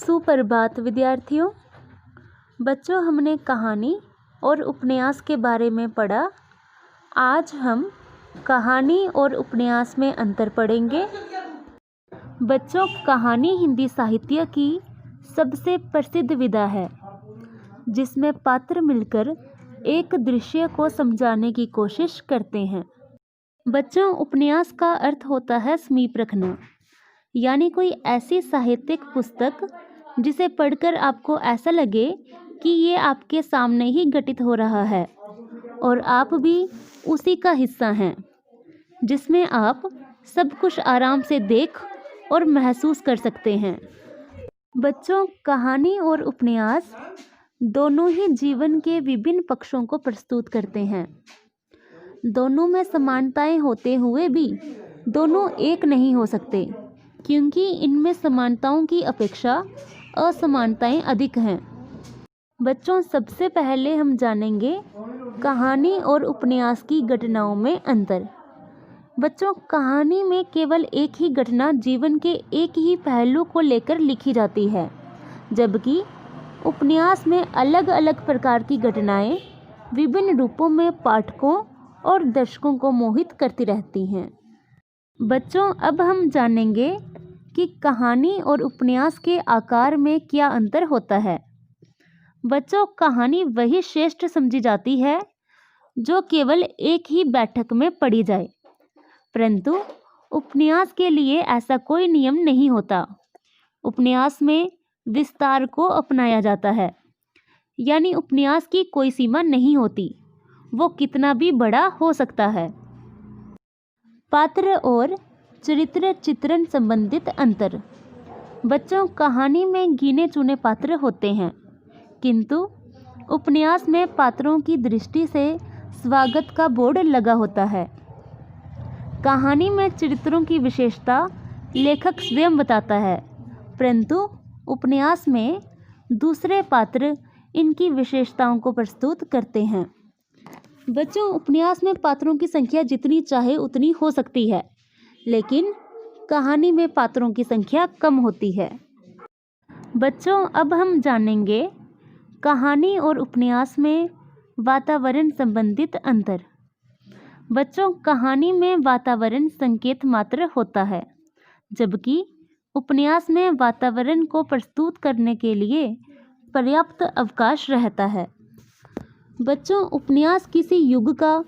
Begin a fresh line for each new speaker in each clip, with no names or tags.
सुप्रभात विद्यार्थियों। बच्चों, हमने कहानी और उपन्यास के बारे में पढ़ा। आज हम कहानी और उपन्यास में अंतर पढ़ेंगे। बच्चों, कहानी हिंदी साहित्य की सबसे प्रसिद्ध विधा है जिसमें पात्र मिलकर एक दृश्य को समझाने की कोशिश करते हैं। बच्चों, उपन्यास का अर्थ होता है समीप रखना, यानी कोई ऐसी साहित्यिक पुस्तक जिसे पढ़कर आपको ऐसा लगे कि ये आपके सामने ही घटित हो रहा है और आप भी उसी का हिस्सा हैं, जिसमें आप सब कुछ आराम से देख और महसूस कर सकते हैं। बच्चों, कहानी और उपन्यास दोनों ही जीवन के विभिन्न पक्षों को प्रस्तुत करते हैं। दोनों में समानताएं होते हुए भी दोनों एक नहीं हो सकते, क्योंकि इनमें समानताओं की अपेक्षा असमानताएं अधिक हैं। बच्चों, सबसे पहले हम जानेंगे कहानी और उपन्यास की घटनाओं में अंतर। बच्चों, कहानी में केवल एक ही घटना जीवन के एक ही पहलू को लेकर लिखी जाती है, जबकि उपन्यास में अलग अलग प्रकार की घटनाएं विभिन्न रूपों में पाठकों और दर्शकों को मोहित करती रहती हैं। बच्चों, अब हम जानेंगे कि कहानी और उपन्यास के आकार में क्या अंतर होता है। बच्चों, कहानी वही श्रेष्ठ समझी जाती है जो केवल एक ही बैठक में पढ़ी जाए, परंतु उपन्यास के लिए ऐसा कोई नियम नहीं होता। उपन्यास में विस्तार को अपनाया जाता है, यानी उपन्यास की कोई सीमा नहीं होती, वो कितना भी बड़ा हो सकता है। पात्र और चरित्र चित्रण संबंधित अंतर। बच्चों, कहानी में गिने चुने पात्र होते हैं, किंतु उपन्यास में पात्रों की दृष्टि से स्वागत का बोर्ड लगा होता है। कहानी में चरित्रों की विशेषता लेखक स्वयं बताता है, परंतु उपन्यास में दूसरे पात्र इनकी विशेषताओं को प्रस्तुत करते हैं। बच्चों, उपन्यास में पात्रों की संख्या जितनी चाहे उतनी हो सकती है, लेकिन कहानी में पात्रों की संख्या कम होती है। बच्चों, अब हम जानेंगे कहानी और उपन्यास में वातावरण संबंधित अंतर। बच्चों, कहानी में वातावरण संकेत मात्र होता है, जबकि उपन्यास में वातावरण को प्रस्तुत करने के लिए पर्याप्त अवकाश रहता है। बच्चों, उपन्यास किसी युग का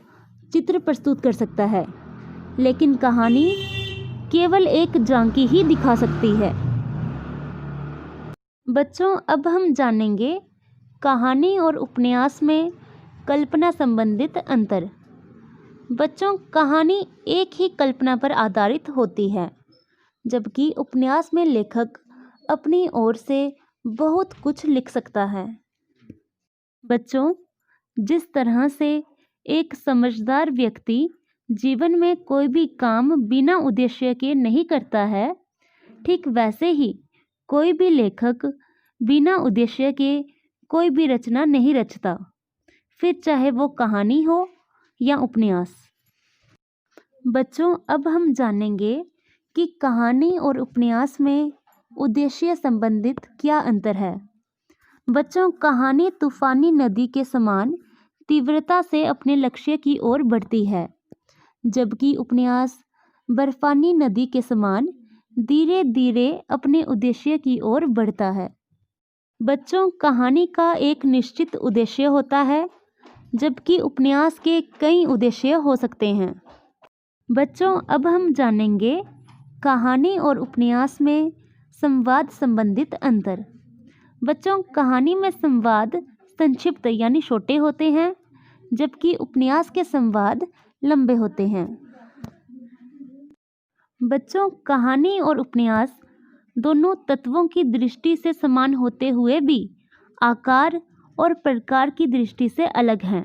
चित्र प्रस्तुत कर सकता है, लेकिन कहानी केवल एक झांकी ही दिखा सकती है। बच्चों, अब हम जानेंगे कहानी और उपन्यास में कल्पना संबंधित अंतर। बच्चों, कहानी एक ही कल्पना पर आधारित होती है, जबकि उपन्यास में लेखक अपनी ओर से बहुत कुछ लिख सकता है। बच्चों, जिस तरह से एक समझदार व्यक्ति जीवन में कोई भी काम बिना उद्देश्य के नहीं करता है, ठीक वैसे ही कोई भी लेखक बिना उद्देश्य के कोई भी रचना नहीं रचता, फिर चाहे वो कहानी हो या उपन्यास। बच्चों, अब हम जानेंगे कि कहानी और उपन्यास में उद्देश्य संबंधित क्या अंतर है। बच्चों, कहानी तूफानी नदी के समान तीव्रता से अपने लक्ष्य की ओर बढ़ती है, जबकि उपन्यास बर्फानी नदी के समान धीरे धीरे अपने उद्देश्य की ओर बढ़ता है। बच्चों, कहानी का एक निश्चित उद्देश्य होता है, जबकि उपन्यास के कई उद्देश्य हो सकते हैं। बच्चों, अब हम जानेंगे कहानी और उपन्यास में संवाद संबंधित अंतर। बच्चों, कहानी में संवाद संक्षिप्त यानी छोटे होते हैं, जबकि उपन्यास के संवाद लंबे होते हैं। बच्चों, कहानी और उपन्यास दोनों तत्वों की दृष्टि से समान होते हुए भी आकार और प्रकार की दृष्टि से अलग हैं।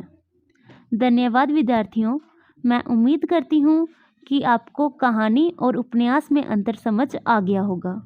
धन्यवाद विद्यार्थियों। मैं उम्मीद करती हूँ कि आपको कहानी और उपन्यास में अंतर समझ आ गया होगा।